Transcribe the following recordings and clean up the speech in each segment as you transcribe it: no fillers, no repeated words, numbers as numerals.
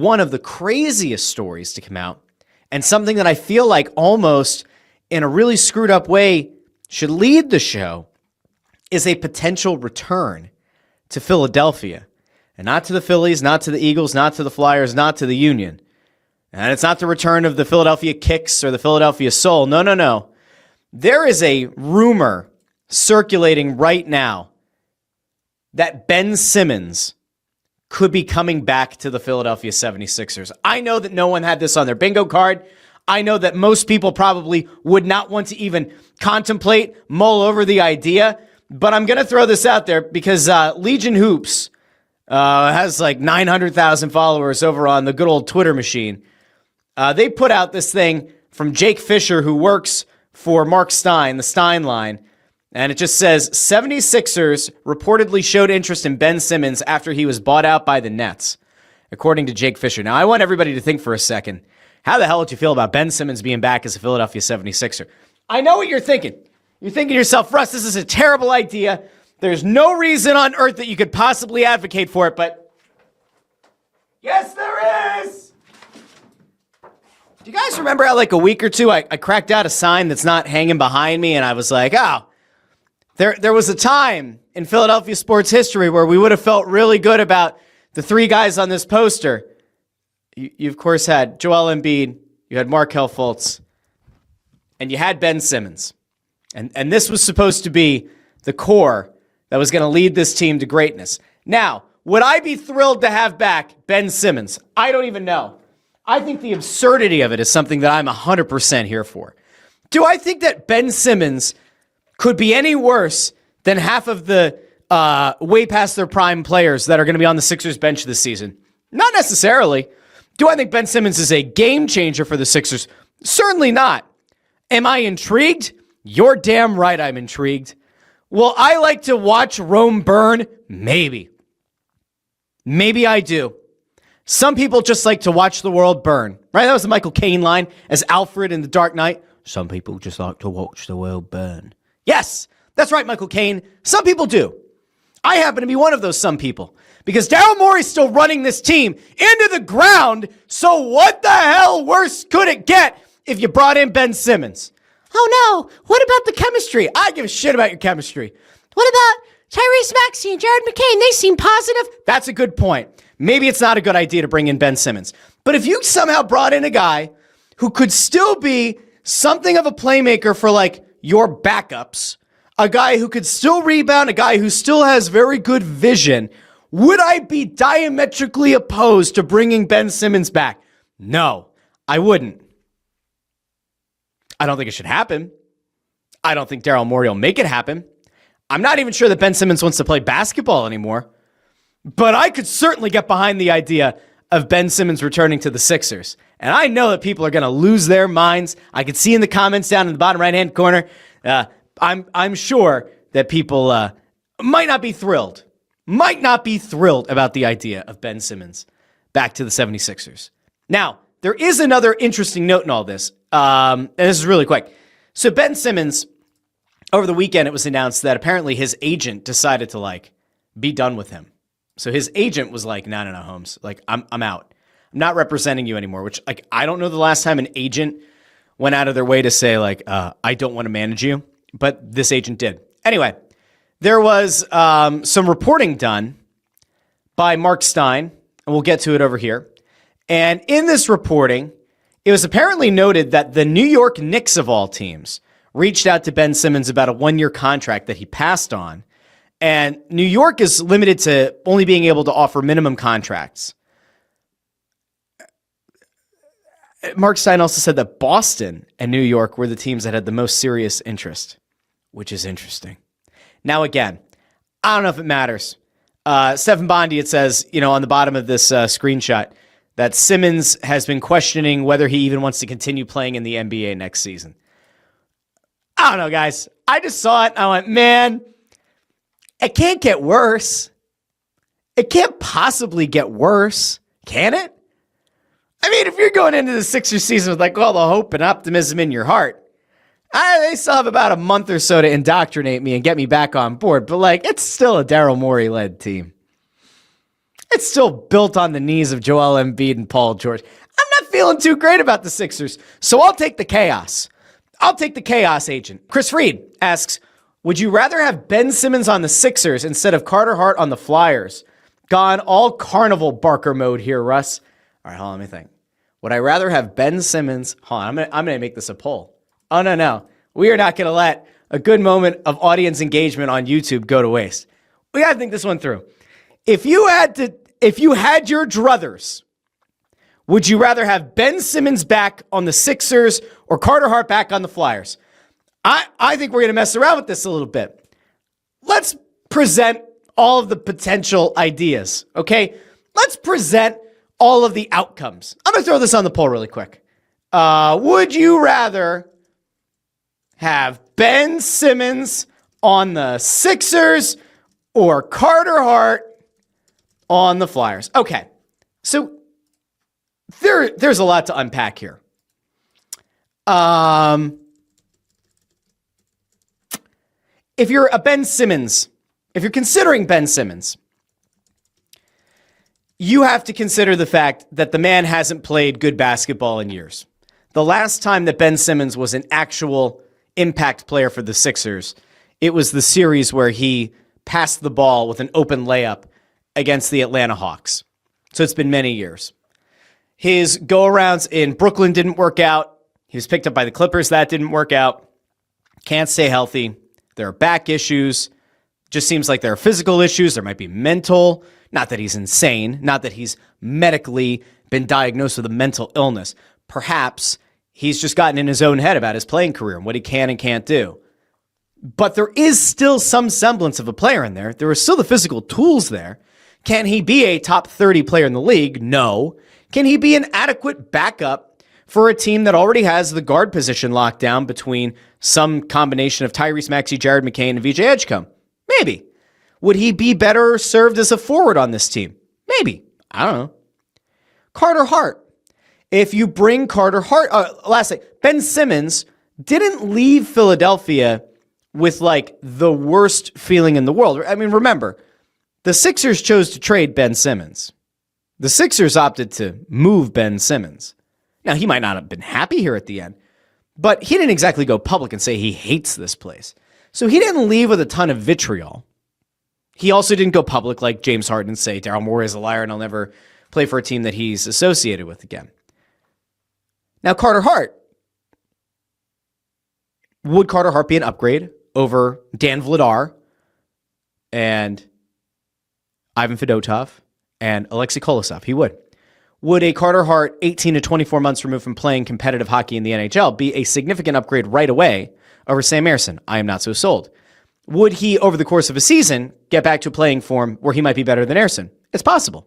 one of the craziest stories to come out, and something that I feel like almost in a really screwed up way should lead the show, is a potential return to Philadelphia. And not to the Phillies, not to the Eagles, not to the Flyers, not to the Union. And it's not the return of the Philadelphia Kicks or the Philadelphia Soul. No, no, no. There is a rumor circulating right now that Ben Simmons could be coming back to the Philadelphia 76ers. I know that no one had this on their bingo card. I know that most people probably would not want to even contemplate, mull over the idea. But I'm going to throw this out there because Legion Hoops has like 900,000 followers over on the good old Twitter machine. They put out this thing from Jake Fisher, who works for Mark Stein, the Stein line. And it just says, 76ers reportedly showed interest in Ben Simmons after he was bought out by the Nets, according to Jake Fisher. Now, I want everybody to think for a second, how the hell would you feel about Ben Simmons being back as a Philadelphia 76er? I know what you're thinking. You're thinking to yourself, Russ, this is a terrible idea. There's no reason on earth that you could possibly advocate for it, but yes, there is. Do you guys remember how like a week or two I cracked out a sign that's not hanging behind me, and I was like, oh, there was a time in Philadelphia sports history where we would have felt really good about the three guys on this poster. You of course had Joel Embiid, you had Markelle Fultz, and you had Ben Simmons. And this was supposed to be the core that was going to lead this team to greatness. Now, would I be thrilled to have back Ben Simmons? I don't even know. I think the absurdity of it is something that I'm 100% here for. Do I think that Ben Simmons could be any worse than half of the way past their prime players that are going to be on the Sixers bench this season? Not necessarily. Do I think Ben Simmons is a game changer for the Sixers? Certainly not. Am I intrigued? You're damn right I'm intrigued. Will I like to watch Rome burn? Maybe. Maybe I do. Some people just like to watch the world burn. Right? That was the Michael Caine line as Alfred in The Dark Knight. Some people just like to watch the world burn. Yes, that's right, Michael Caine. Some people do. I happen to be one of those some people. Because Daryl Morey's still running this team into the ground, so what the hell worse could it get if you brought in Ben Simmons? Oh no, what about the chemistry? I give a shit about your chemistry. What about Tyrese Maxey and Jared McCain? They seem positive. That's a good point. Maybe it's not a good idea to bring in Ben Simmons. But if you somehow brought in a guy who could still be something of a playmaker for like your backups, a guy who could still rebound, a guy who still has very good vision, would I be diametrically opposed to bringing Ben Simmons back? No, I wouldn't. I don't think it should happen. I don't think Daryl Morey will make it happen. I'm not even sure that Ben Simmons wants to play basketball anymore. But I could certainly get behind the idea of Ben Simmons returning to the Sixers. And I know that people are going to lose their minds. I could see in the comments down in the bottom right-hand corner. I'm sure that people might not be thrilled about the idea of Ben Simmons back to the 76ers. Now, there is another interesting note in all this. And this is really quick. So Ben Simmons, over the weekend, it was announced that apparently his agent decided to be done with him. So his agent was like, no, Holmes, I'm out. I'm not representing you anymore, which I don't know the last time an agent went out of their way to say I don't want to manage you, but this agent did. Anyway, there was some reporting done by Mark Stein, and we'll get to it over here. And in this reporting, it was apparently noted that the New York Knicks of all teams reached out to Ben Simmons about a one-year contract that he passed on. And New York is limited to only being able to offer minimum contracts. Mark Stein also said that Boston and New York were the teams that had the most serious interest, which is interesting. Now, again, I don't know if it matters. Stephen Bondi, it says, on the bottom of this screenshot, that Simmons has been questioning whether he even wants to continue playing in the NBA next season. I don't know, guys. I just saw it and I went, man, it can't get worse. It can't possibly get worse, can it? I mean, if you're going into the Sixers season with all the hope and optimism in your heart, they still have about a month or so to indoctrinate me and get me back on board. But it's still a Daryl Morey-led team. It's still built on the knees of Joel Embiid and Paul George. I'm not feeling too great about the Sixers, so I'll take the chaos. I'll take the chaos agent. Chris Reed asks, would you rather have Ben Simmons on the Sixers instead of Carter Hart on the Flyers? Gone all carnival Barker mode here, Russ. All right, hold on, let me think. Would I rather have Ben Simmons? Hold on, I'm gonna make this a poll. Oh, no. We are not going to let a good moment of audience engagement on YouTube go to waste. We got to think this one through. If you had your druthers, would you rather have Ben Simmons back on the Sixers or Carter Hart back on the Flyers? I think we're going to mess around with this a little bit. Let's present all of the potential ideas, okay? Let's present all of the outcomes. I'm going to throw this on the poll really quick. Would you rather have Ben Simmons on the Sixers or Carter Hart on the Flyers? Okay, so there's a lot to unpack here. If you're a Ben Simmons, if you're considering Ben Simmons, you have to consider the fact that the man hasn't played good basketball in years. The last time that Ben Simmons was an actual impact player for the Sixers, it was the series where he passed the ball with an open layup against the Atlanta Hawks. So it's been many years. His go-arounds in Brooklyn didn't work out. He was picked up by the Clippers. That didn't work out. Can't stay healthy. There are back issues. Just seems like there are physical issues. There might be mental. Not that he's insane. Not that he's medically been diagnosed with a mental illness. Perhaps he's just gotten in his own head about his playing career and what he can and can't do. But there is still some semblance of a player in there. There are still the physical tools there. Can he be a top 30 player in the league? No. Can he be an adequate backup for a team that already has the guard position locked down between some combination of Tyrese Maxey, Jared McCain, and VJ Edgecombe? Maybe. Would he be better served as a forward on this team? Maybe. I don't know. Carter Hart. If you bring Carter Hart, last thing, Ben Simmons didn't leave Philadelphia with like the worst feeling in the world. I mean, remember, the Sixers chose to trade Ben Simmons. The Sixers opted to move Ben Simmons. Now, he might not have been happy here at the end, but he didn't exactly go public and say he hates this place. So he didn't leave with a ton of vitriol. He also didn't go public like James Harden and say Daryl Morey is a liar and I'll never play for a team that he's associated with again. Now, Carter Hart. Would Carter Hart be an upgrade over Dan Vladar and Ivan Fedotov and Alexei Kolosov? He would. Would a Carter Hart 18 to 24 months removed from playing competitive hockey in the NHL be a significant upgrade right away over Sam Ersson? I am not so sold. Would he, over the course of a season, get back to playing form where he might be better than Ersson? It's possible.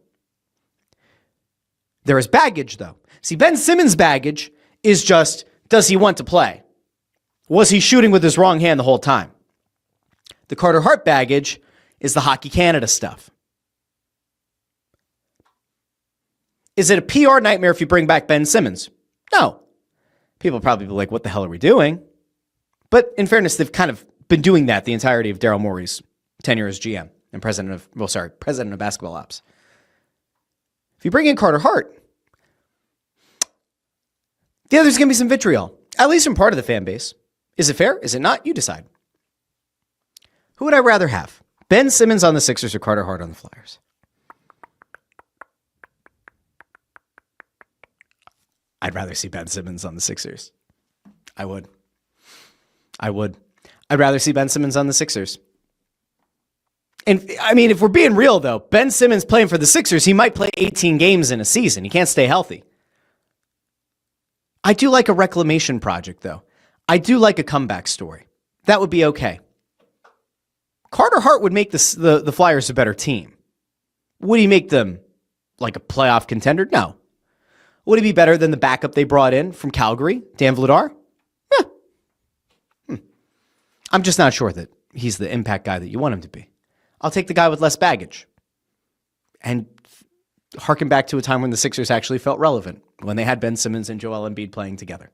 There is baggage, though. See, Ben Simmons' baggage is just, does he want to play? Was he shooting with his wrong hand the whole time? The Carter Hart baggage is the Hockey Canada stuff. Is it a PR nightmare if you bring back Ben Simmons? No. People probably be like, what the hell are we doing? But in fairness, they've kind of been doing that the entirety of Daryl Morey's tenure as GM and president of basketball ops. If you bring in Carter Hart, yeah, there's going to be some vitriol, at least from part of the fan base. Is it fair? Is it not? You decide. Who would I rather have? Ben Simmons on the Sixers or Carter Hart on the Flyers? I'd rather see Ben Simmons on the Sixers. I would. I'd rather see Ben Simmons on the Sixers. And I mean, if we're being real, though, Ben Simmons playing for the Sixers, he might play 18 games in a season. He can't stay healthy. I do like a reclamation project, though. I do like a comeback story. That would be okay. Carter Hart would make the Flyers a better team. Would he make them like a playoff contender? No. Would he be better than the backup they brought in from Calgary, Dan Vladar? I'm just not sure that he's the impact guy that you want him to be. I'll take the guy with less baggage and harken back to a time when the Sixers actually felt relevant, when they had Ben Simmons and Joel Embiid playing together.